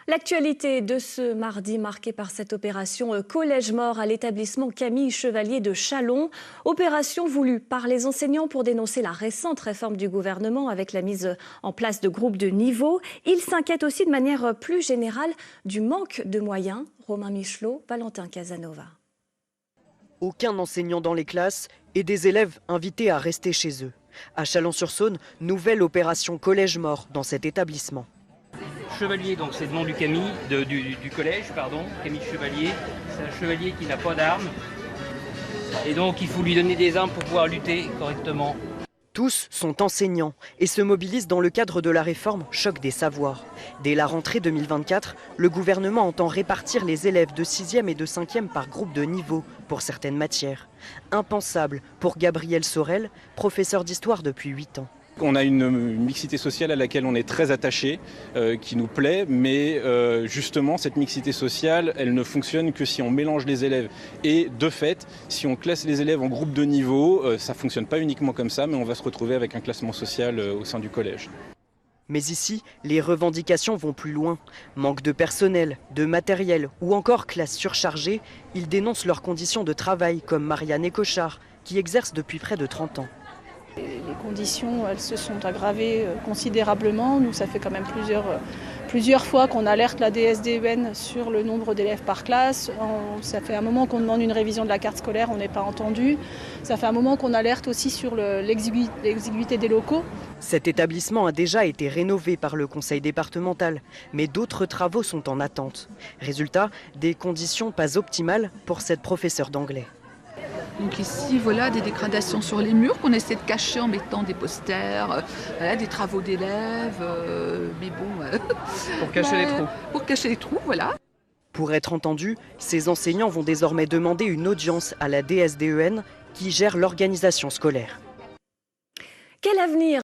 L'actualité de ce mardi marquée par cette opération Collège mort à l'établissement Camille Chevalier de Châlons. Opération voulue par les enseignants pour dénoncer la récente réforme du gouvernement avec la mise en place de groupes de niveau. Ils s'inquiètent aussi de manière plus générale du manque de moyens. Romain Michelot, Valentin Casanova. Aucun enseignant dans les classes et des élèves invités à rester chez eux. À Chalon-sur-Saône, nouvelle opération Collège mort dans cet établissement. Chevalier, donc c'est le nom du du collège, Camille Chevalier. C'est un chevalier qui n'a pas d'armes. Et donc il faut lui donner des armes pour pouvoir lutter correctement. Tous sont enseignants et se mobilisent dans le cadre de la réforme Choc des savoirs. Dès la rentrée 2024, le gouvernement entend répartir les élèves de 6e et de 5e par groupe de niveau pour certaines matières. Impensable pour Gabriel Sorel, professeur d'histoire depuis 8 ans. On a une mixité sociale à laquelle on est très attaché, qui nous plaît, mais justement cette mixité sociale, elle ne fonctionne que si on mélange les élèves. Et de fait, si on classe les élèves en groupe de niveau, ça ne fonctionne pas uniquement comme ça, mais on va se retrouver avec un classement social au sein du collège. Mais ici, les revendications vont plus loin. Manque de personnel, de matériel ou encore classe surchargée, ils dénoncent leurs conditions de travail comme Marianne Écochard, qui exerce depuis près de 30 ans. Les conditions, elles se sont aggravées considérablement. Nous, ça fait quand même plusieurs fois qu'on alerte la DSDEN sur le nombre d'élèves par classe. Ça fait un moment qu'on demande une révision de la carte scolaire, on n'est pas entendu. Ça fait un moment qu'on alerte aussi sur l'exiguïté des locaux. Cet établissement a déjà été rénové par le conseil départemental, mais d'autres travaux sont en attente. Résultat, des conditions pas optimales pour cette professeure d'anglais. Donc ici, voilà, des dégradations sur les murs qu'on essaie de cacher en mettant des posters, voilà, des travaux d'élèves, mais bon... Pour cacher les trous. Pour cacher les trous, voilà. Pour être entendus, ces enseignants vont désormais demander une audience à la DSDEN qui gère l'organisation scolaire. Quel avenir ?